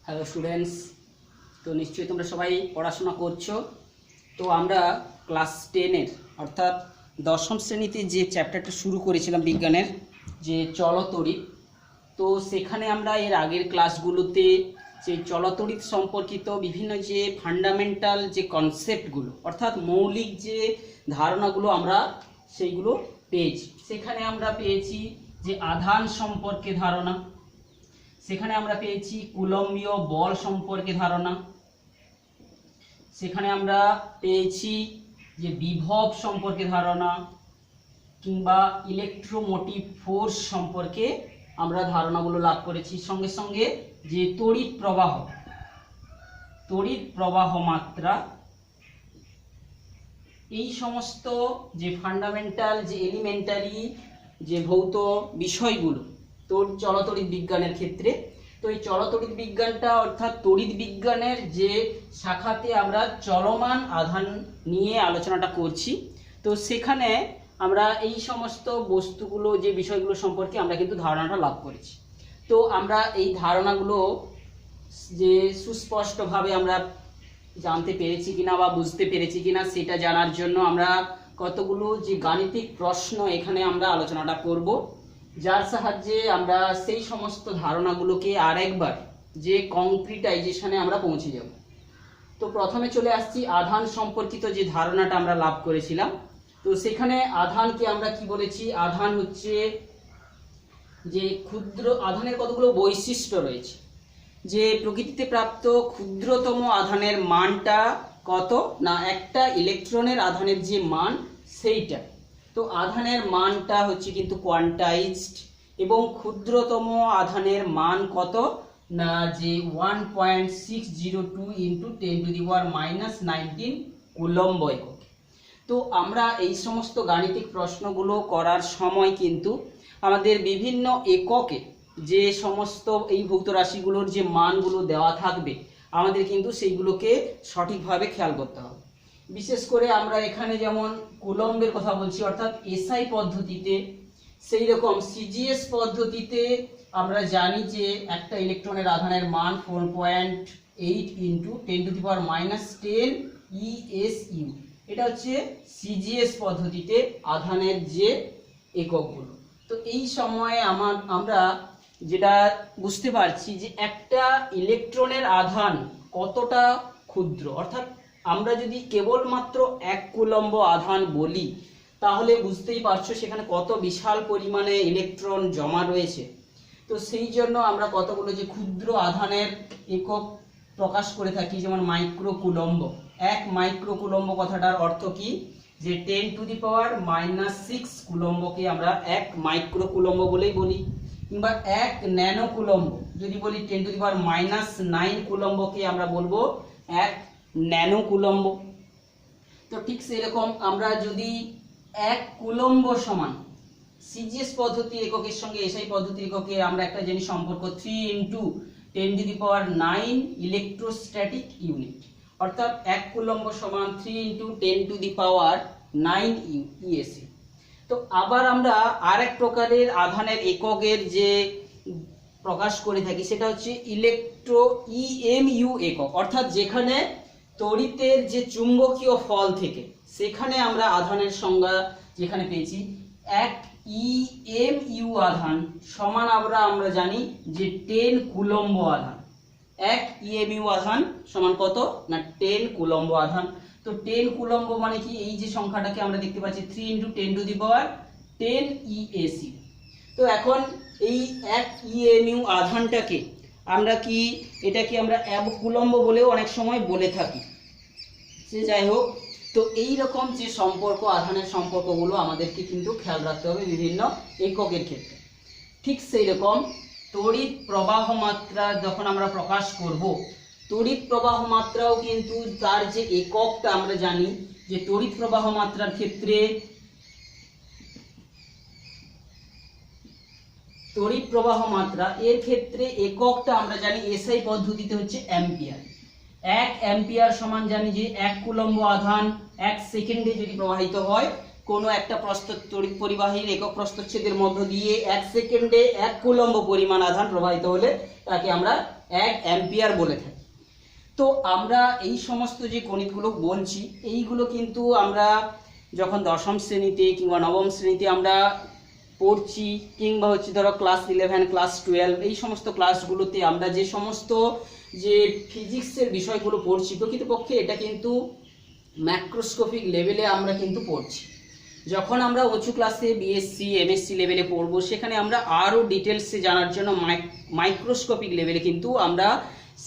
Hello students, তো নিশ্চয়ই তোমরা সবাই পড়াশোনা করছো। তো আমরা ক্লাস 10-এর অর্থাৎ দশম শ্রেণীতে যে চ্যাপ্টারটা শুরু করেছিলাম বিজ্ঞানের, যে চলতড়িৎ, তো সেখানে আমরা এর আগের ক্লাসগুলোতে যে চলতড়িৎ সম্পর্কিত বিভিন্ন যে ফান্ডামেন্টাল যে কনসেপ্টগুলো অর্থাৎ মৌলিক যে ধারণাগুলো আমরা সেইগুলো পেয়েছি। সেখানে আমরা পেয়েছি যে আধান সম্পর্কে ধারণা, সেখানে আমরা পেয়েছি কুলম্বীয় বল সম্পর্কে ধারণা, সেখানে আমরা পেয়েছি যে বিভব সম্পর্কে ধারণা কিংবা ইলেকট্রোমোটিভ ফোর্স সম্পর্কে আমরা ধারণাগুলো লাভ করেছি। সঙ্গে সঙ্গে যে তড়িৎ প্রবাহ মাত্রা, এই সমস্ত যে ফান্ডামেন্টাল যে এলিমেন্টারি যে ভৌত বিষয়গুলো চলতড়িৎ বিজ্ঞানের ক্ষেত্রে, তো এই চলতড়িৎ বিজ্ঞানটা অর্থাৎ তড়িৎ বিজ্ঞানের যে শাখাতে আমরা চলমান আধান নিয়ে আলোচনাটা করছি, তো সেখানে আমরা এই সমস্ত বস্তুগুলো যে বিষয়গুলো সম্পর্কে আমরা কিন্তু ধারণাটা লাভ করেছি। তো আমরা এই ধারণাগুলো যে সুস্পষ্টভাবে আমরা জানতে পেরেছি কিনা বা বুঝতে পেরেছি কিনা সেটা জানার জন্য আমরা কতগুলো যে গাণিতিক প্রশ্ন এখানে আমরা আলোচনাটা করব, যার সাহায্যে আমরা সেই সমস্ত ধারণাগুলোকে আরেকবার যে কংক্রিটাইজেশনে আমরা পৌঁছে যাব। তো প্রথমে চলে আসছি আধান সম্পর্কিত যে ধারণাটা আমরা লাভ করেছিলাম। তো সেখানে আধানকে আমরা কি বলেছি, আধান হচ্ছে যে ক্ষুদ্র আধানের কতগুলো বৈশিষ্ট্য রয়েছে, যে প্রকৃতিতে প্রাপ্ত ক্ষুদ্রতম আধানের মানটা কত না একটা ইলেকট্রনের আধানের যে মান সেইটা। তো আধানের মানটা হচ্ছে কিন্তু কোয়ান্টাইজড এবং ক্ষুদ্রতম আধানের মান কত না যে 1.602 × 10⁻⁻19 কুলম্ব একক। তো আমরা এই সমস্ত গাণিতিক প্রশ্নগুলো করার সময় কিন্তু আমাদের বিভিন্ন এককে যে সমস্ত এই ভৌত রাশিগুলোর যে মানগুলো দেওয়া থাকবে আমাদের কিন্তু সেইগুলোকে সঠিকভাবে খেয়াল করতে হবে। বিশেষ করে আমরা এখানে যেমন কুলম্বের কথা বলছি অর্থাৎ এসআই পদ্ধতিতে, সেই রকম সিজিএস পদ্ধতিতে আমরা জানি যে একটা ইলেকট্রনের আধানের মান 4.8 × 10⁻⁻10 ESU। এটা হচ্ছে সিজিএস পদ্ধতিতে আধানের যে এককগুলো। তো এই সময়ে আমরা যেটা বুঝতে পারছি যে একটা ইলেকট্রনের আধান কতটা ক্ষুদ্র, অর্থাৎ আমরা যদি কেবলমাত্র 1 কুলম্ব আধান বলি তাহলে বুঝতেই পারছো সেখানে কত বিশাল পরিমাণে ইলেকট্রন জমা রয়েছে। তো সেই জন্য আমরা কতগুলো যে ক্ষুদ্র আধানের একক প্রকাশ করে থাকি, যেমন মাইক্রো কুলম্ব। 1 মাইক্রো কুলম্ব কথাটার অর্থ কি, যে 10⁻⁻6 কুলম্বকে আমরা 1 মাইক্রো কুলম্ব বলেই বলি, কিংবা 1 ন্যানো কুলম্ব যদি বলি 10⁻⁹ কুলম্বকে আমরা বলবো 1 ন্যানো কুলম্ব। তো ঠিক সেরকম আমরা যদি 1 কুলম্ব সমান সিজিএস পদ্ধতি এককের সঙ্গে এসআই পদ্ধতির এককে আমরা একটা জিনিস সম্পর্ক 3 × 10⁹ ইলেকট্রোস্ট্যাটিক ইউনিট, অর্থাৎ 1 কুলম্ব সমান 3 × 10⁹ ইএসি। তো আবার আমরা আরেক প্রকারের আধানের এককের যে প্রকাশ করে থাকি সেটা হচ্ছে ইলেকট্রো ইএমইউ একক, অর্থাৎ যেখানে তড়িতের যে চুম্বকীয় ফল থেকে সেখানে আমরা আধানের সংজ্ঞা যেখানে পেয়েছি 1 ইএমইউ আধান সমান আমরা জানি যে 10 কুলম্ব আধান। 1 ইএমইউ আধান সমান কত না 10 কুলম্ব আধান। তো 10 কুলম্ব মানে কি, এই যে সংখ্যাটাকে আমরা দেখতে পাচ্ছি 3 × 10⁻10 ইএসি। তো এখন এই 1 ইএমইউ আধানটাকে আমরা কি এটাকে আমরা কুলম্ব বলেও অনেক সময় বলে থাকি, সে যাই হোক। তো এই রকম যে সম্পর্ক আধানের সম্পর্কগুলো আমাদেরকে কিন্তু খেয়াল রাখতে হবে বিভিন্ন এককের ক্ষেত্রে। ঠিক সেই রকম তড়িৎ প্রবাহ মাত্রা যখন আমরা প্রকাশ করব, তড়িৎ প্রবাহ মাত্রাও কিন্তু তার যে এককটা আমরা জানি যে তড়িৎ প্রবাহ মাত্রার ক্ষেত্রে তড়িৎ প্রবাহ মাত্রা এর ক্ষেত্রে এককটা আমরা জানি এসআই পদ্ধতিতে হচ্ছে অ্যাম্পিয়ার। 1 অ্যাম্পিয়ার সমান জানি যে 1 কুলম্ব আধান 1 সেকেন্ডে যদি প্রবাহিত হয় কোনো একটা তড়িৎ পরিবাহীর একক প্রস্থচ্ছেদের মধ্য দিয়ে 1 সেকেন্ডে 1 কুলম্ব পরিমাণ আধান প্রবাহিত হলে তাকে আমরা 1 অ্যাম্পিয়ার বলে থাকি। তো আমরা এই সমস্ত যে গণিতগুলো বলছি এইগুলো কিন্তু আমরা যখন দশম শ্রেণীতে কিংবা নবম শ্রেণীতে আমরা পড়ছি, কিংবা হচ্ছে ধরো ক্লাস 11 ক্লাস 12 এই সমস্ত ক্লাসগুলোতে আমরা যে সমস্ত যে ফিজিক্সের বিষয়গুলো পড়ছি, প্রকৃতপক্ষে এটা কিন্তু ম্যাক্রোস্কোপিক লেভেলে আমরা কিন্তু পড়ছি। যখন আমরা উঁচু ক্লাসে বিএসসি এমএসসি লেভেলে পড়বো সেখানে আমরা আরও ডিটেলসে জানার জন্য মাইক্রোস্কোপিক লেভেলে কিন্তু আমরা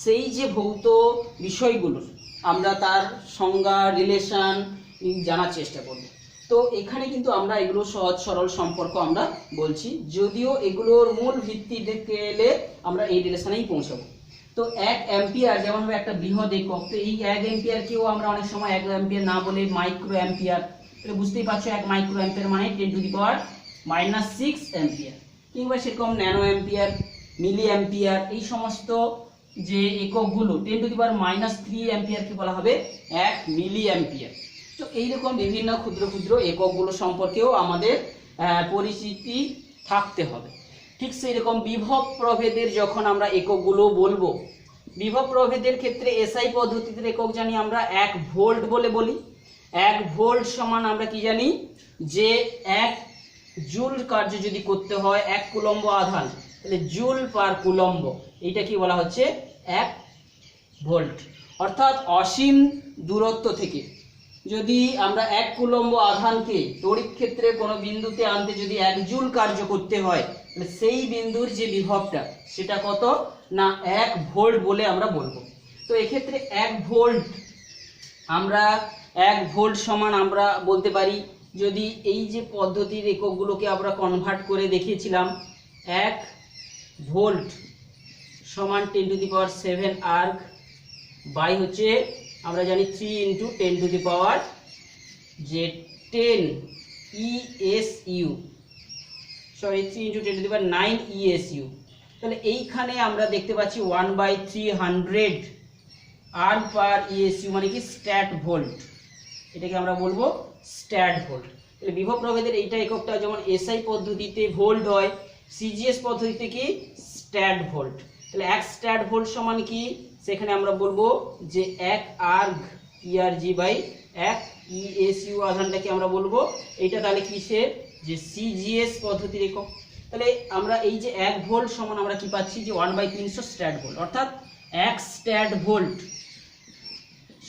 সেই যে ভৌত বিষয়গুলো আমরা তার সংজ্ঞা রিলেশন জানার চেষ্টা করব। তো এখানে কিন্তু আমরা এগুলো সহজ সরল সম্পর্ক আমরা বলছি, যদিও এগুলোর মূল ভিত্তি দেখতে এলে আমরা এই রিলেশনেই পৌঁছাবো। তো 1 অ্যাম্পিয়ার যেমন হবে একটা বৃহৎ একক, তো এই 1 অ্যাম্পিয়ারকেও আমরা অনেক সময় 1 অ্যাম্পিয়ার না বলে মাইক্রো অ্যাম্পিয়ার, তাহলে বুঝতেই পারছো 1 মাইক্রো অ্যাম্পিয়ার মানে 10⁻⁻6 অ্যাম্পিয়ার, কিংবা সেরকম ন্যানো অ্যাম্পিয়ার, মিলি অ্যাম্পিয়ার, এই সমস্ত যে এককগুলো 10⁻³ অ্যাম্পিয়ারকে বলা হবে 1 মিলি অ্যাম্পিয়ার। তো এইরকম বিভিন্ন ক্ষুদ্র ক্ষুদ্র এককগুলো সম্পর্কেও আমাদের পরিচিতি থাকতে হবে। ঠিক সেই রকম বিভব প্রভেদের যখন আমরা এককগুলো বলবো, বিভব প্রভেদের ক্ষেত্রে এসআই পদ্ধতিতে একক জানি আমরা 1 ভোল্ট বলে বলি। 1 ভোল্ট সমান আমরা কি জানি যে 1 জুল কার্য যদি করতে হয় 1 কুলম্ব আধান, তাহলে জুল পার কুলম্ব, এইটা কি বলা হচ্ছে 1 ভোল্ট। অর্থাৎ অসীম দূরত্ব থেকে যদি আমরা 1 কুলম্ব আধানকে তড়িৎ ক্ষেত্রে কোনো বিন্দুতে আনতে যদি 1 জুল কার্য করতে হয়, তাহলে সেই বিন্দুর যে বিভবটা সেটা কত না 1 ভোল্ট বলে আমরা বলবো। তো এক্ষেত্রে 1 ভোল্ট আমরা 1 ভোল্ট সমান আমরা বলতে পারি, যদি এই যে পদ্ধতির এককগুলোকে আমরা কনভার্ট করে দেখিয়েছিলাম, 1 ভোল্ট সমান 10⁻7 আর্ক বাই হচ্ছে আমরা জানি 3 × 10⁻10 ESU, সরি 3 × 10⁹ ESU। তাহলে এইখানে আমরা দেখতে পাচ্ছি 1/300 আর্ক পার ESU মানে কি স্ট্যাট ভোল্ট, এটাকে আমরা বলবো স্ট্যাট ভোল্ট। তাহলে বিভব প্রভেদের এইটা এককটা যেমন এসআই পদ্ধতিতে ভোল্ট হয়, সিজিএস পদ্ধতিতে কি স্ট্যাট ভোল্ট। তাহলে 1 স্ট্যাট ভোল্ট সমান কি, সেখানে আমরা বলবো যে 1 আর্গ ERG বাই 1 ESU আধানটাকে আমরা বলবো এইটা তাহলে কিসের যে সিজিএস পদ্ধতির একক। তাহলে আমরা এই যে 1 ভোল্ট সমান আমরা কি পাচ্ছি যে 1/300 স্ট্যাট ভোল্ট, অর্থাৎ 1 স্ট্যাট ভোল্ট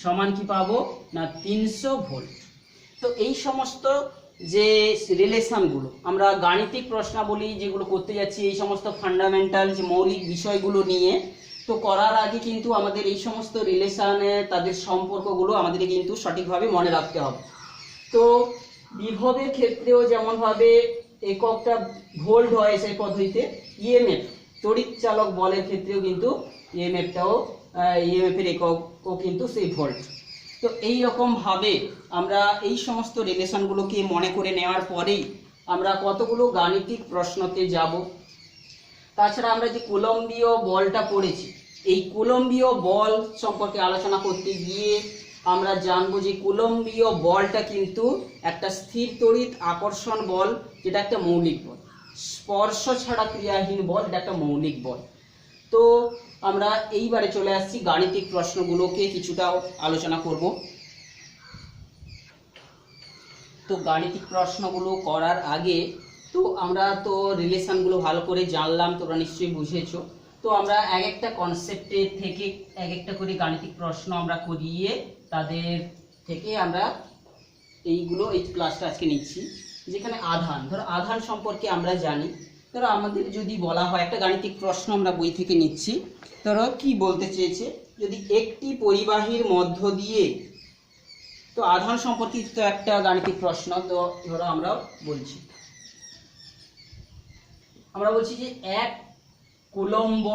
সমান কি পাবো না 300 ভোল্ট। তো এই সমস্ত যে রিলেশনগুলো আমরা গাণিতিক প্রশ্নাবলী যেগুলো করতে যাচ্ছি, এই সমস্ত ফান্ডামেন্টাল যে মৌলিক বিষয়গুলো নিয়ে, তো করার আগে কিন্তু আমাদের এই সমস্ত রিলেশনের তাদের সম্পর্কগুলো আমাদের কিন্তু সঠিকভাবে মনে রাখতে হবে। তো বিভবের ক্ষেত্রেও যেমনভাবে এককটা ভোল্ট হয় সেই পদ্ধতিতে, ইএমএফ তড়িৎ চালক বলের ক্ষেত্রেও কিন্তু ইএমএফের এককও কিন্তু সেই ভোল্ট। তো এই রকমভাবে আমরা এই সমস্ত রিলেশনগুলোকে মনে করে নেওয়ার পরেই আমরা কতগুলো গাণিতিক প্রশ্নতে যাব। তাছাড়া আমরা যে কুলম্বীয় বলটা পড়েছি, এই কুলম্বীয় বল সম্পর্কে আলোচনা করতে গিয়ে আমরা জানবো যে কুলম্বীয় বলটা কিন্তু একটা স্থির তড়িৎ আকর্ষণ বল, যেটা একটা মৌলিক বল, স্পর্শ ছাড়া ক্রিয়াহীন বল, এটা একটা মৌলিক বল। তো আমরা এইবারে চলে আসছি গাণিতিক প্রশ্নগুলোকে কিছুটা আলোচনা করব। তো গাণিতিক প্রশ্নগুলো করার আগে তো আমরা তো রিলেশনগুলো ভালো করে জানলাম, তোমরা নিশ্চয়ই বুঝেছো। তো আমরা এক একটা কনসেপ্টের থেকে এক একটা করে গাণিতিক প্রশ্ন আমরা করিয়ে তাদের থেকে আমরা এই ক্লাসটা আজকে নিচ্ছি। যেখানে আধান, ধরো আধান সম্পর্কে আমরা জানি, ধরো আমাদের যদি বলা হয় একটা গাণিতিক প্রশ্ন আমরা বই থেকে নিচ্ছি, ধরো কি বলতে চেয়েছে, যদি একটি পরিবাহীর মধ্য দিয়ে, তো আধান সম্পর্কিত একটা গাণিতিক প্রশ্ন, তো ধরো আমরা বলছি যে 1 কুলম্ব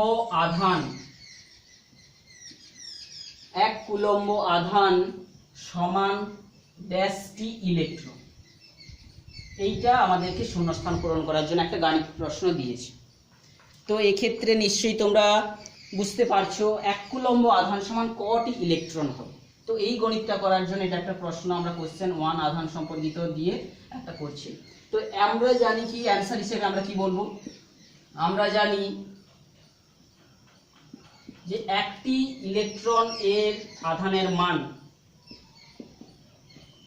আধান সমান ড্যাশটি ইলেকট্রন, এইটা আমাদেরকে শূন্যস্থান পূরণ করার জন্য একটা গাণিতিক প্রশ্ন দিয়েছে। তো এক্ষেত্রে নিশ্চয়ই তোমরা বুঝতে পারছো 1 কুলম্ব আধান সমান কটি ইলেকট্রন হবে। তো এই গণিতটা করার জন্য এটা একটা প্রশ্ন আমরা কোশ্চেন 1 আধান সম্পর্কিত দিয়ে একটা করছি। তো আমরা জানি কি অ্যান্সার হিসেবে আমরা কি বলবো, আমরা জানি যে একটি ইলেকট্রন এর আধানের মান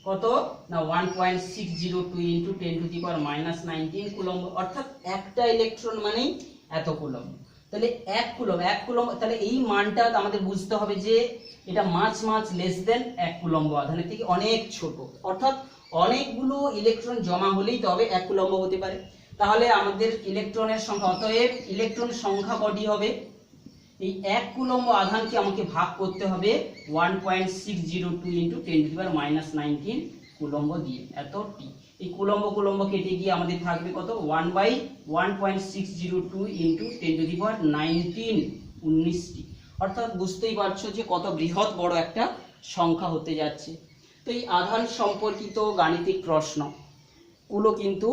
কত না 1.602 ইনটু 10⁻⁻19 কুলম্ব, অর্থাৎ একটা ইলেকট্রন মানেই এত কুলম্ব। তাহলে 1 কুলম্ব, তাহলে এই মানটা আমাদের বুঝতে হবে যে এটা মাছ লেস দেন 1 কুলম্ব আধানের থেকে অনেক ছোট, অর্থাৎ অনেকগুলো ইলেকট্রন জমা হলেই তবে 1 কুলম্ব হতে পারে। তাহলে আমাদের ইলেকট্রনের সংখ্যা, অতএব ইলেকট্রন সংখ্যা কটি হবে, এই 1 কুলম্ব আধানকে আমাকে ভাগ করতে হবে 1.602 ইনটু 10⁻⁻19 কুলম্ব দিয়ে, এত টি। এই কুলম্ব কেটে গিয়ে আমাদের থাকবে কত 1/1.602 ইনটু 10⁻19 19টি, অর্থাৎ বুঝতেই পারছো যে কত বৃহৎ বড় একটা সংখ্যা হতে যাচ্ছে। তো এই আধান সম্পর্কিত গাণিতিক প্রশ্ন গুলো কিন্তু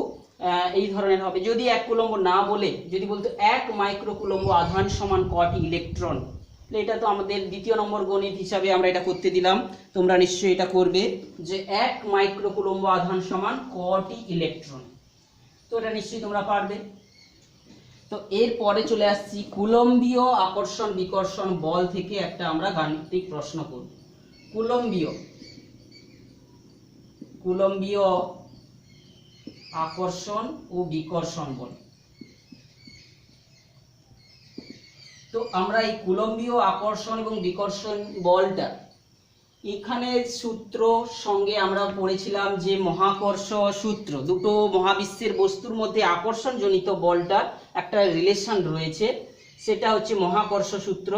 এই ধরনের হবে। যদি 1 কুলম্ব না বলে যদি বলতো 1 মাইক্রো কুলম্ব আধান সমান কটি ইলেকট্রন, এটা তো আমাদের দ্বিতীয় নম্বর গণিত হিসাবে আমরা এটা করতে দিলাম, তোমরা নিশ্চয়ই এটা করবে যে 1 মাইক্রো কুলম্ব আধান সমান কটি ইলেকট্রন, তো এটা নিশ্চয়ই তোমরা পারবে। তো এরপরে চলে আসছি কুলম্বীয় আকর্ষণ বিকর্ষণ বল থেকে একটা আমরা গাণিতিক প্রশ্ন করব। কুলম্বীয় আকর্ষণ ও বিকর্ষণ বল। তো আমরা এই কুলম্বীয় আকর্ষণ এবং বিকর্ষণ বলটা এখানে সূত্র সঙ্গে আমরা পড়েছিলাম যে মহাকর্ষ সূত্র, দুটো মহাবিশ্বের বস্তুর মধ্যে আকর্ষণ জনিত বলটা একটা রিলেশন রয়েছে, সেটা হচ্ছে মহাকর্ষ সূত্র।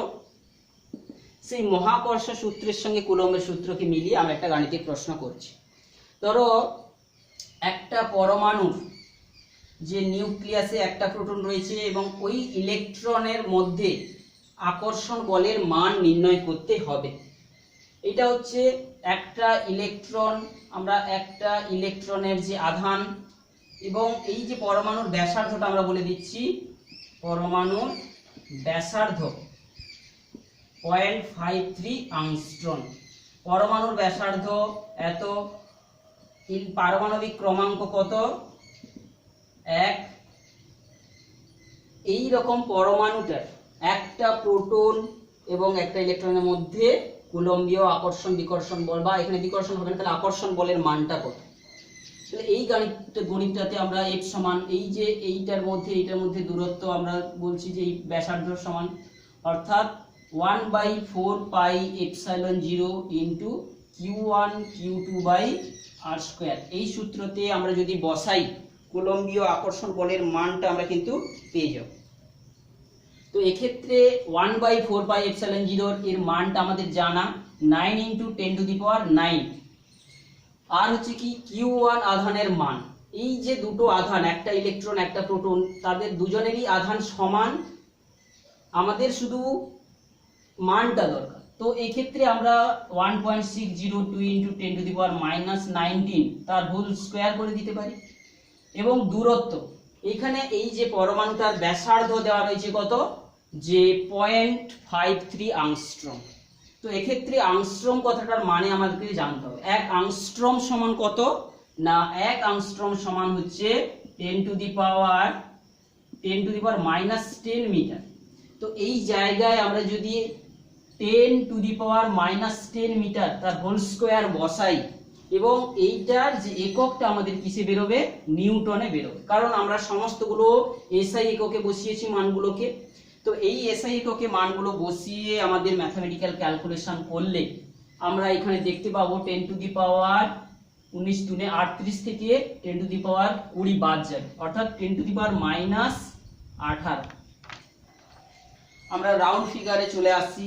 সেই মহাকর্ষ সূত্রের সঙ্গে কুলম্বের সূত্রকে মিলিয়ে আমরা একটা গাণিতিক প্রশ্ন করছি। ধরো একটা পরমাণুর যে নিউক্লিয়াসে একটা প্রোটন রয়েছে এবং ওই ইলেকট্রনের মধ্যে আকর্ষণ বলের মান নির্ণয় করতে হবে। এটা হচ্ছে একটা ইলেকট্রন, আমরা একটা ইলেকট্রনের যে আধান এবং এই যে পরমাণুর ব্যাসার্ধটা আমরা বলে দিচ্ছি, পরমাণুর ব্যাসার্ধ 0.53 আংস্ট্রম, পরমাণুর ব্যাসার্ধ এত, পারমাণবিক ক্রমাঙ্ক কত 1। এই রকম পরমাণুটার একটা প্রোটন এবং একটা ইলেকট্রনের মধ্যে কুলম্বীয় আকর্ষণ বিকর্ষণ বল, বা এখানে বিকর্ষণ হবে না, তাহলে আকর্ষণ বলের মানটা কত। তাহলে এই গণিতটাতে আমরা f সমান এই যে এইটার মধ্যে দূরত্ব আমরা বলছি যে এই ব্যাসার্ধ সমান, অর্থাৎ 1/4πε0 ইনটু q1 q2/r²। এই সূত্রতে আমরা যদি বসাই কুলম্বীয় আকর্ষণ বলের মানটা আমরা কিন্তু পেয়ে যাব। তো এক্ষেত্রে 1/4πε0 এর মানটা আমাদের জানা 9 ইনটু 10⁹9, আর হচ্ছে কি q1 আধানের মান, এই যে দুটো আধান একটা ইলেকট্রন একটা প্রোটন তাদের দুজনেরই আধান সমান, আমাদের শুধু মানটা দরকার। তো এই ক্ষেত্রে আমরা 1.602 ইনটু 10⁻⁻19 তার হোল স্কয়ার করে দিতে পারি। এবং দূরত্ব, এখানে এই যে পরমাণুটার ব্যাসার্ধ দেওয়া রয়েছে কত, যে 0.53 আংস্ট্রম। তো এক্ষেত্রে আংস্ট্রম কথাটার মানে আমাদেরকে জানতে হবে। 1 আংস্ট্রম সমান কত না, 1 আংস্ট্রম সমান হচ্ছে 10⁻10⁻10 মিটার। তো এই জায়গায় আমরা যদি 10⁻10 মিটার তার হোল স্কয়ার বসাই এবং এইটার যে এককটা আমাদের কিসে বেরোবে, নিউটনে বেরোবে, কারণ আমরা সমস্তগুলো এসআই এককে বসিয়েছি মানগুলোকে। তো এই এসআই এককে মানগুলো বসিয়ে আমাদের ম্যাথমেটিক্যাল ক্যালকুলেশন করলে আমরা এখানে দেখতে পাবো 10⁻19⁻38 থেকে 10⁻20 বাদ যাবে, অর্থাৎ 10⁻−18। আমরা রাউন্ড ফিগারে চলে আসছি,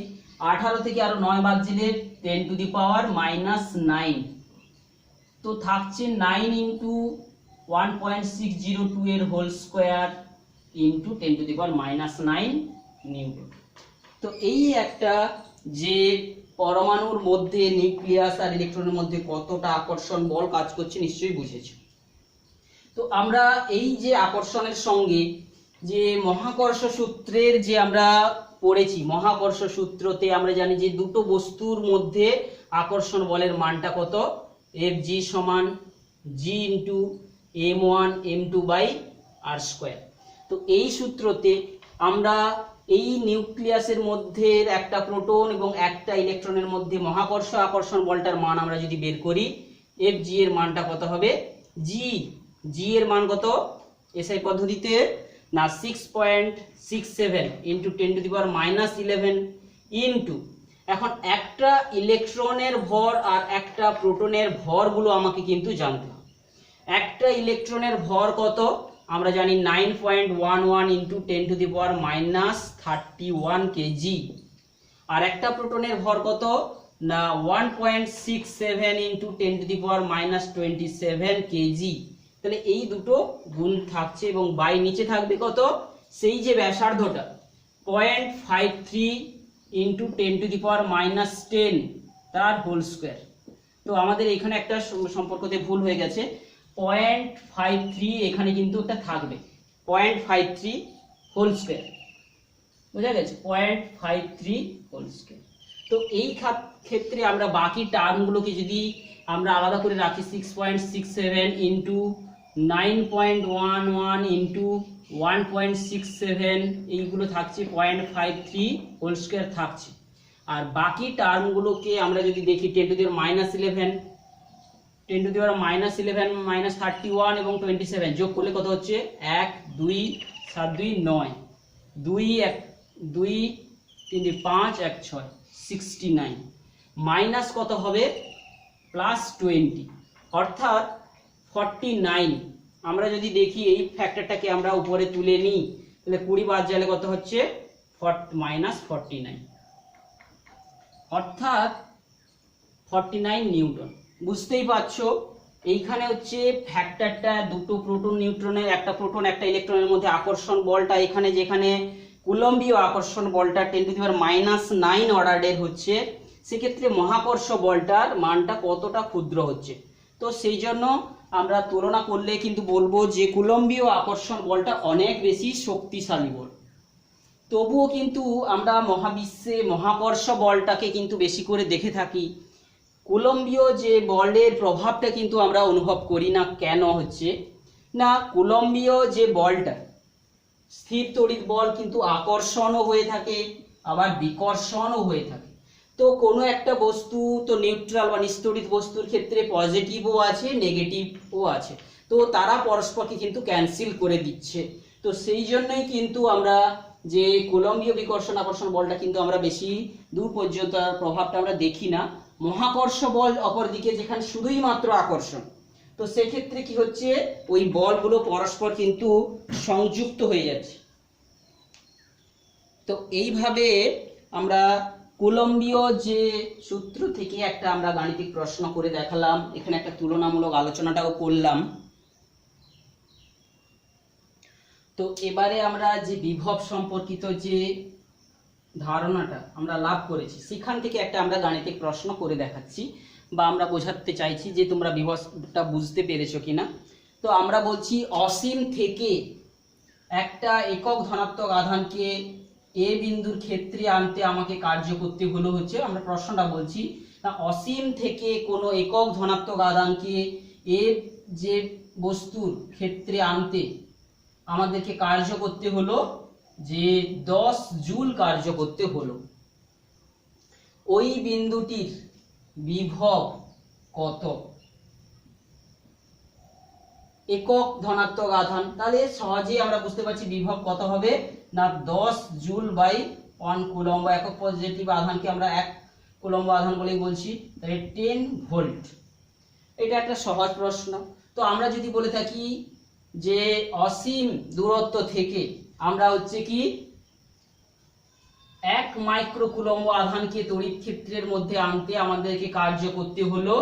18 থেকে আরো 9 বাদ দিলে 10⁻−9, তো থাকছে 9 ইন্টু 1.602 এর হোল স্কয়ার ইন্টু 10⁻−9 নিউটন। তো এই একটা যে পরমাণুর মধ্যে নিউক্লিয়াস আর ইলেকট্রনের মধ্যে কতটা আকর্ষণ বল কাজ করছে নিশ্চয়ই বুঝেছো। তো আমরা এই যে আকর্ষণের সঙ্গে যে মহাকর্ষ সূত্রের যে আমরা পড়েছি, মহাকর্ষ সূত্রতে আমরা জানি যে দুটো বস্তুর মধ্যে আকর্ষণ বলের মানটা কত, Fg সমান g into m1 m2 by r square. তো এই সূত্রতে আমরা এই নিউক্লিয়াসের মধ্যে একটা প্রোটন এবং একটা ইলেকট্রনের মধ্যে মহাকর্ষ আকর্ষণ বলটার মান আমরা যদি বের করি, Fg এর মানটা কত হবে, g এর মান কত এসআই পদ্ধতিতে না 6.67 ইন্টু 10⁻11 ইন্টু, এখন একটা ইলেকট্রনের ভর আর একটা প্রোটনের ভরগুলো আমাকে কিন্তু জানতে হবে। একটা ইলেকট্রনের ভর কত আমরা জানি 9.11 ইন্টু 10⁻31 কেজি, আর একটা প্রোটনের ভর কত না 1.67 ইন্টু 10⁻27 কেজি। তাহলে এই দুটো গুণ থাকছে এবং বাই নিচে থাকবে কত, সেই যে ব্যাসার্ধটা 0.53 ইন্টু 10⁻10 তার হোল স্কোয়ার। তো আমাদের এখানে একটা সম্পর্কতে ভুল হয়ে গেছে, 0.53 এখানে কিন্তু একটা থাকবে 0.53 হোল স্কোয়ার, বোঝা গেছে 0.53 হোল স্কোয়ার। তো এই ক্ষেত্রে আমরা বাকি টার্মগুলোকে যদি আমরা আলাদা করে রাখি 6.67 ইন্টু 9.11 ইন্টু 1.67 এইগুলো থাকছে 0.53 হোল স্কোয়ার থাকছে। আর বাকি টার্মগুলোকে আমরা যদি দেখি 10⁻11 -31 এবং 27 যোগ করলে কত হচ্ছে 1 2 7 2 9 2 1 2 3 5 1 6 69 মাইনাস কত হবে +20 অর্থাৎ 49। আমরা যদি দেখি এই ফ্যাক্টরটাকে আমরা উপরে তুলে নিই তাহলে 20 বাদ গেলে কত হচ্ছে -49 অর্থাৎ 49 নিউটন। বুঝতেই পারছো এইখানে হচ্ছে ফ্যাক্টরটা দুটো প্রোটন নিউট্রনের, একটা প্রোটন একটা ইলেকট্রনের মধ্যে আকর্ষণ বলটা এখানে যেখানে কুলম্বীয় আকর্ষণ বলটা 10⁻9 অর্ডারের হচ্ছে, সেক্ষেত্রে মহাকর্ষ বলটার মানটা কতটা ক্ষুদ্র হচ্ছে। তো সেই জন্য আমরা তুলনা করলে কিন্তু বলবো যে কুলম্বীয় আকর্ষণ বলটা অনেক বেশি শক্তিশালী বল। তবুও কিন্তু আমরা মহাবিশ্বে মহাকর্ষ বলটাকে কিন্তু বেশি করে দেখে থাকি, কুলম্বীয় যে বলের প্রভাবটা কিন্তু আমরা অনুভব করি না। কেন হচ্ছে না, কুলম্বীয় যে বলটা স্থির তড়িৎ বল কিন্তু আকর্ষণও হয়ে থাকে আবার বিকর্ষণও হয়ে থাকে। তো কোনো একটা বস্তু তো নিউট্রাল বা নিস্তড়িত বস্তুর ক্ষেত্রে পজিটিভও আছে নেগেটিভও আছে, তো তারা পরস্পরকে কিন্তু ক্যান্সেল করে দিচ্ছে। তো সেই জন্যই কিন্তু আমরা যে কুলম্বীয় বিকর্ষণ আকর্ষণ বলটা কিন্তু আমরা বেশি দূর পর্যন্ত প্রভাবটা আমরা দেখি না। মহাকর্ষ বল অপরদিকে যেখানে শুধুই মাত্র আকর্ষণ, তো সেক্ষেত্রে কি হচ্ছে ওই বলগুলো পরস্পর কিন্তু সংযুক্ত হয়ে যাচ্ছে। তো এইভাবে আমরা কুলম্বীয় যে সূত্র থেকে একটা আমরা গাণিতিক প্রশ্ন করে দেখালাম, এখানে একটা তুলনামূলক আলোচনাটাও করলাম। তো এবারে আমরা যে বিভব সম্পর্কিত যে ধারণাটা আমরা লাভ করেছি সেখান থেকে একটা আমরা গাণিতিক প্রশ্ন করে দেখাচ্ছি বা আমরা বোঝাতে চাইছি যে তোমরা বিভবটা বুঝতে পেরেছো কিনা। তো আমরা বলছি অসীম থেকে একটা একক ধনাত্মক আধানকে এ বিন্দুর ক্ষেত্রে আনতে আমাকে কার্য করতে হলো হচ্ছে, আমরা প্রশ্নটা বলছি না, অসীম থেকে কোনো একক ধনাত্মক আধানকে এ যে বস্তুর ক্ষেত্রে আনতে আমাদেরকে কার্য করতে হলো যে 10 জুল কার্য করতে হলো। ওই বিন্দুটির বিভব কত? একক ধনাত্মক আধান, তাহলে সহজেই আমরা বুঝতে পারছি বিভব কত হবে না 10 জুল বাই 1 কুলম্ব। একক পজিটিভ আধানকে আমরা 1 কুলম্ব আধান বলেই বলছি, তাহলে 10 ভোল্ট। এটা একটা সহজ প্রশ্ন। তো আমরা যদি বলে থাকি যে অসীম দূরত্ব থেকে আমরা হচ্ছে কি 1 মাইক্রো কুলম্ব আধানকে তড়িৎ ক্ষেত্রের মধ্যে আনতে আমাদেরকে কার্য করতে হলো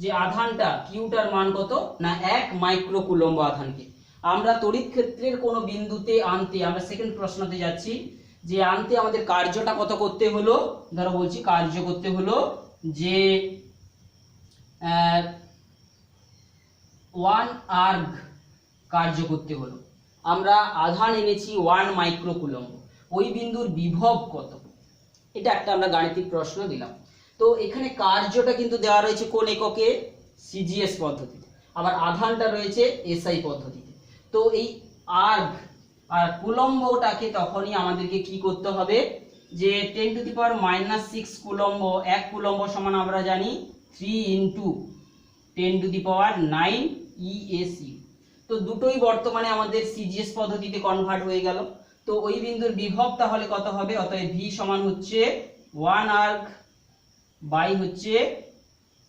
যে আধানটা কিউটার মান কত না 1 মাইক্রো কুলম্ব আধানকে আমরা তড়িৎ ক্ষেত্রের কোনো বিন্দুতে আনতে, আমরা সেকেন্ড প্রশ্নতে যাচ্ছি, যে আনতে আমাদের কার্যটা কত করতে হলো, ধরো বলছি কার্য করতে হলো যে 1 আর্গ কার্য করতে হলো। আমরা আধান এনেছি 1 মাইক্রো কুলম্ব, ওই বিন্দুর বিভব কত? এটা একটা আমরা গাণিতিক প্রশ্ন দিলাম। তো এখানে কার্যটা কিন্তু দেওয়া রয়েছে কোন এককে, সিজিএস পদ্ধতিতে, আবার আধানটা রয়েছে এসআই পদ্ধতিতে। তো এই আর্গ আর কুলম্বটাকে তখনই আমাদেরকে কি করতে হবে, যে 10⁻⁻6 কুলম্ব, 1 কুলম্ব সমান আমরা জানি 3 × 10⁹ ESU। তো দুটোই বর্তমানে আমাদের সিজিএস পদ্ধতিতে কনভার্ট হয়ে গেল। তো ওই বিন্দুর বিভব তাহলে কত হবে, অতএব ভি সমান হচ্ছে 1 আর্গ বাই হচ্ছে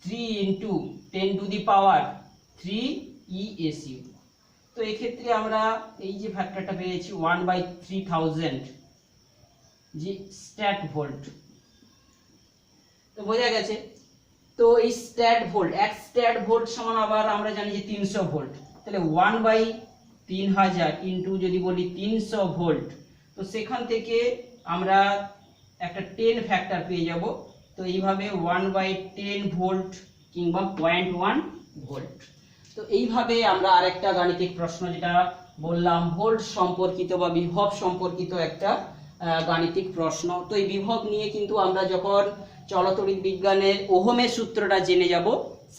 3 × 10⁻³ ESU। তো এক্ষেত্রে আমরা এই যে ফ্যাক্টরটা পেয়েছি 1/3000 যে স্ট্যাট ভোল্ট, তো বোঝা গেছে। তো এই স্ট্যাট ভোল্ট, 1 স্ট্যাট ভোল্ট সমান আবার আমরা জানি যে 300 ভোল্ট, তাহলে 1/3000 ইন্টু যদি বলি 300 ভোল্ট, তো সেখান থেকে আমরা একটা 10 ফ্যাক্টর পেয়ে যাব। তো এইভাবে 1/10 ভোল্ট কিংবা 0.1 ভোল্ট। তো এইভাবে আমরা আরেকটা গাণিতিক প্রশ্ন যেটা বললাম ভোল্ট সম্পর্কিত বা বিভব সম্পর্কিত একটা গাণিতিক প্রশ্ন। তো এই বিভব নিয়ে কিন্তু আমরা যখন চলতড়িৎ বিজ্ঞানের ওহমের সূত্রটা জেনে যাব,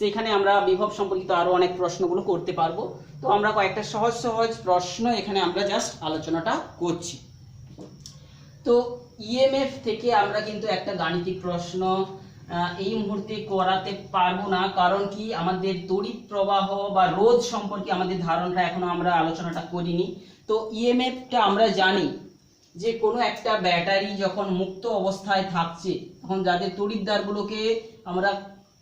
সেখানে আমরা বিভব সম্পর্কিত আরো অনেক প্রশ্নগুলো করতে পারবো। তো আমরা কয়েকটা সহজ সহজ প্রশ্ন এখানে আমরা জাস্ট আলোচনাটা করছি। তো ইএমএফ থেকে আমরা কিন্তু একটা গাণিতিক প্রশ্ন এই মুহূর্তে করাতে পারবো না, কারণ কি আমাদের তড়িৎ প্রবাহ বা রোধ সম্পর্কে আমাদের ধারণাটা এখনো আমরা আলোচনাটা করিনি। তো ইএমএফটা আমরা জানি যে কোনো একটা ব্যাটারি যখন মুক্ত অবস্থায় থাকছে, তখন যাদের তড়িৎদ্বারগুলোকে আমরা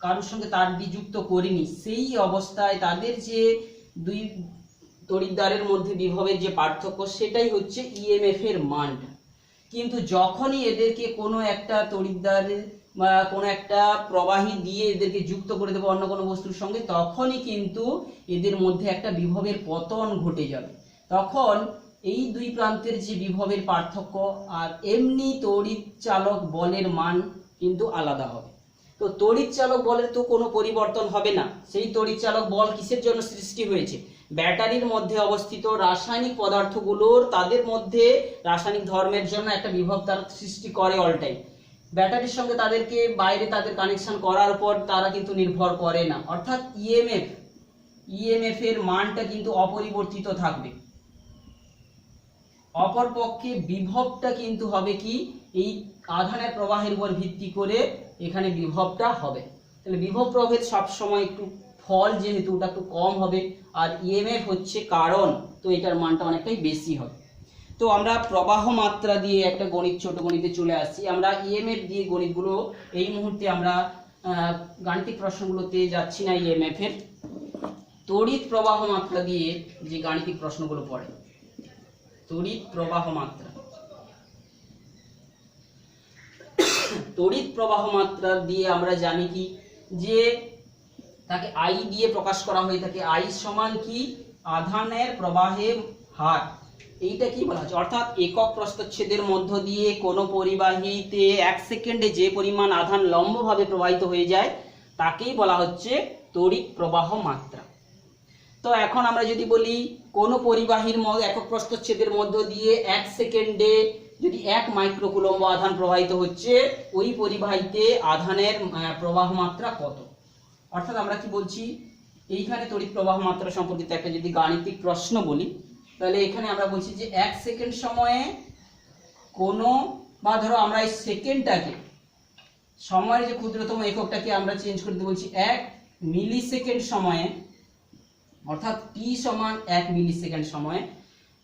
কারোর সঙ্গে তার দিয়ে যুক্ত করিনি, সেই অবস্থায় তাদের যে দুই তড়িৎদ্বারের মধ্যে বিভবের যে পার্থক্য, সেটাই হচ্ছে ইএমএফ এর মানটা। কিন্তু যখনই এদেরকে কোনো একটা তড়িৎদ্বারের বা কোনো একটা প্রবাহী দিয়ে এদেরকে যুক্ত করে দেবো অন্য কোনো বস্তুর সঙ্গে, তখনই কিন্তু এদের মধ্যে একটা বিভবের পতন ঘটে যাবে। তখন এই দুই প্রান্তের যে বিভবের পার্থক্য আর এমনি তড়িৎ চালক বলের মান কিন্তু আলাদা হবে। তো তড়িৎ চালক বলের তো কোনো পরিবর্তন হবে না। সেই তড়িৎ চালক বল কিসের জন্য সৃষ্টি হয়েছে, ব্যাটারির মধ্যে অবস্থিত রাসায়নিক পদার্থগুলোর তাদের মধ্যে রাসায়নিক ধর্মের জন্য একটা বিভব তারা সৃষ্টি করে অল টাইম। ব্যাটারির সঙ্গে তাদেরকে বাইরে তাদের কানেকশন করার পর তারা কিন্তু নির্ভর করে না, অর্থাৎ ইএমএফ এর মানটা কিন্তু অপরিবর্তিত থাকবে। অপরপক্ষে বিভবটা কিন্তু হবে কি, এই আধানের প্রবাহের উপর ভিত্তি করে এখানে বিভবটা হবে। তাহলে বিভব প্রভেদ সবসময় একটু ফল যেহেতু ওটা একটু কম হবে, আর ইএমএফ হচ্ছে কারণ, তো এটার মানটা অনেকটাই বেশি হবে। তো আমরা প্রবাহ মাত্রা দিয়ে একটা গণিত, ছোট গণিতে চলে আসছি। আমরা ইএমএফ দিয়ে গণিতগুলো এই মুহূর্তে আমরা গাণিতিক প্রশ্নগুলোতে যাচ্ছি না। ইএমএফ এর তড়িৎ প্রবাহ মাত্রা দিয়ে যে গাণিতিক প্রশ্নগুলো পড়ে, তড়িৎ প্রবাহ মাত্রা, তড়িৎ প্রবাহ মাত্রা দিয়ে আমরা জানি কি, যে তাকে আই দিয়ে প্রকাশ করা হয়ে থাকে। আই সমান কি, আধানের প্রবাহের হার। এইটা কি বলা হচ্ছে, অর্থাৎ একক প্রস্থচ্ছেদের মধ্য দিয়ে কোনো পরিবাহীতে 1 সেকেন্ডে যে পরিমাণ আধান লম্বভাবে প্রবাহিত হয়ে যায় তাকেই বলা হচ্ছে তড়িৎ প্রবাহ মাত্রা। তো এখন আমরা যদি বলি কোনো পরিবাহীর একক প্রস্থচ্ছেদের মধ্য দিয়ে 1 সেকেন্ডে যদি 1 মাইক্রোকুলম্ব আধান প্রবাহিত হচ্ছে, ওই পরিবাহীতে আধানের প্রবাহ মাত্রা কত। অর্থাৎ আমরা কি বলছি, এইখানে তড়িৎ প্রবাহ মাত্রা সম্পর্কিত একটা যদি গাণিতিক প্রশ্ন বলি, তাহলে এখানে আমরা বলছি যে 1 সেকেন্ড সময়ে কোনো, বা ধরো আমরা এই সেকেন্ডটাকে সময়ের যে ক্ষুদ্রতম এককটাকে আমরা চেঞ্জ করতে বলছি 1 মিলি সেকেন্ড সময়ে, অর্থাৎ টি সমান 1 মিলি সেকেন্ড সময়ে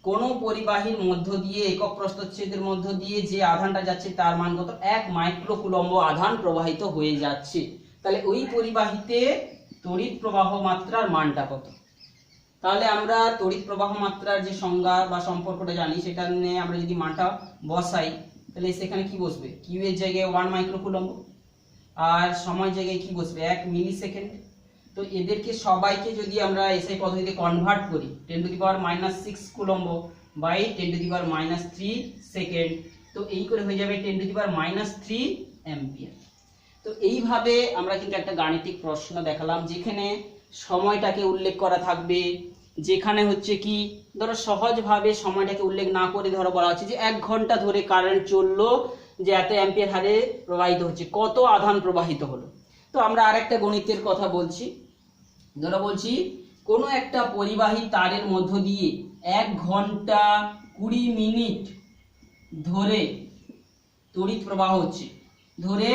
কোনো পরিবাহীর মধ্য দিয়ে, একক প্রস্থচ্ছেদের মধ্য দিয়ে যে আধানটা যাচ্ছে তার মান কত, 1 মাইক্রোকুলম্ব আধান প্রবাহিত হয়ে যাচ্ছে। তাহলে ওই পরিবাহীতে তড়িৎ প্রবাহ মাত্রার মানটা কত। তাহলে আমরা তড়িৎ প্রবাহ মাত্রার যে সংজ্ঞা বা সম্পর্কটা জানি, সেটা নিয়ে আমরা যদি মানটা বসাই, তাহলে সেখানে কি বসবে, কিউ এর জায়গায় 1 মাইক্রোকুলম্ব আর সময় জায়গায় কি বসবে, 1 মিলি সেকেন্ড। তো এদেরকে সবাইকে যদি আমরা এসআই পদ্ধতিতে কনভার্ট করি, 10⁻⁻6 কুলম্ব বাই 10⁻³ সেকেন্ড, তো এই করে হয়ে যাবে 10⁻³ অ্যাম্পিয়ার। তো এইভাবে আমরা কিন্তু একটা গাণিতিক প্রশ্ন দেখালাম, যেখানে সময়টাকে উল্লেখ করা থাকবে, যেখানে হচ্ছে কি, ধরো সহজভাবে সময়টাকে উল্লেখ না করে ধরো বলা হচ্ছে যে 1 ঘন্টা ধরে কারেন্ট চললো, যে এত অ্যাম্পিয়ার হারে প্রবাহিত হচ্ছে, কত আধান প্রবাহিত হলো। তো আমরা আরেকটা গণিতের কথা বলছি। ধরো বলছি কোনো একটা পরিবাহী তারের মধ্য দিয়ে 1 ঘন্টা 20 মিনিট ধরে তড়িৎ প্রবাহ হচ্ছে, ধরে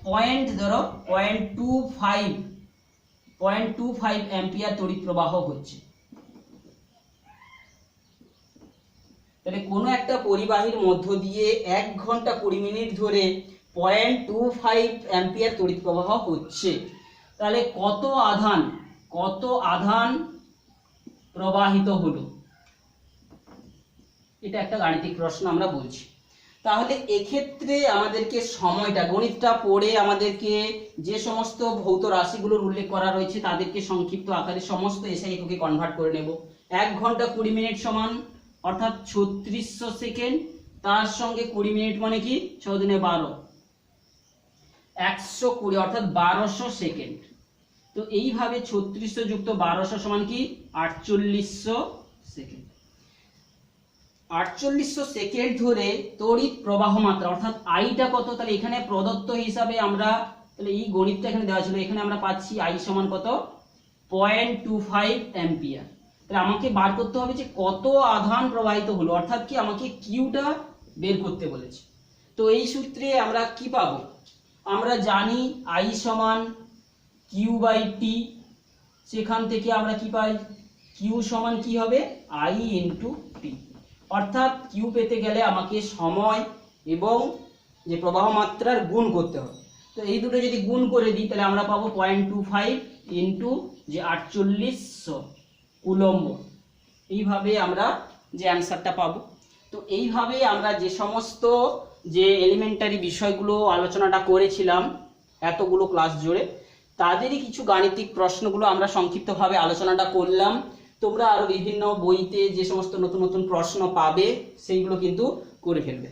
0.25 অ্যাম্পিয়ার তড়িৎ প্রবাহ হচ্ছে। তাহলে কোনো একটা পরিবাহীর মধ্য দিয়ে 1 ঘন্টা 20 মিনিট ধরে 0.25 অ্যাম্পিয়ার তড়িৎ প্রবাহ হচ্ছে, তাহলে কত আধান প্রবাহিত হলো, এটা একটা গাণিতিক প্রশ্ন আমরা বলছি। তাহলে এক্ষেত্রে আমাদেরকে সময়টা, গণিতটা পড়ে আমাদেরকে যে সমস্ত ভৌত রাশিগুলোর উল্লেখ করা রয়েছে তাদেরকে সংক্ষিপ্ত আকারে সমস্ত এসআই এককে কনভার্ট করে নেব। 1 ঘন্টা 20 মিনিট সমান অর্থাৎ 3600 সেকেন্ড, তার সঙ্গে 20 মিনিট মানে কি 6 দিনে 12, 120 অর্থাৎ 1200 সেকেন্ড। তো এইভাবে 3600 যুক্ত 1200 সমান কি 4800 সেকেন্ড। 4800 সেকেন্ড ধরে তড়িৎ প্রবাহ মাত্রা অর্থাৎ আইটা কত, তাহলে এখানে প্রদত্ত হিসাবে আমরা, তাহলে এই গণিতটা এখানে দেওয়া ছিল, এখানে আমরা পাচ্ছি আই সমান কত 0.25 অ্যাম্পিয়ার। তাহলে আমাকে বার করতে হবে যে কত আধান প্রবাহিত হলো, অর্থাৎ কি আমাকে কিউটা বের করতে বলেছে। তো এই সূত্রে আমরা কি পাবো, আমরা জানি আই সমান কিউ বাই টি, সেখান থেকে আমরা কি পাই কিউ সমান কি হবে আই ইন্টু টি, অর্থাৎ কিউ পেতে গেলে আমাকে সময় এবং যে প্রবাহ মাত্রার গুণ করতে হবে। তো এই দুটো যদি গুণ করে দিই তাহলে আমরা পাবো 0.25 ইন্টু যে 4800 কুলম্ব, এইভাবে আমরা যে অ্যান্সারটা পাবো। তো এইভাবে আমরা যে সমস্ত যে এলিমেন্টারি বিষয়গুলো আলোচনাটা করেছিলাম এতগুলো ক্লাস জুড়ে, তাদেরই কিছু গাণিতিক প্রশ্নগুলো আমরা সংক্ষিপ্তভাবে আলোচনাটা করলাম। তোমরা আরো বিভিন্ন বইতে যে সমস্ত নতুন নতুন প্রশ্ন পাবে সেইগুলো কিন্তু করে ফেলবে।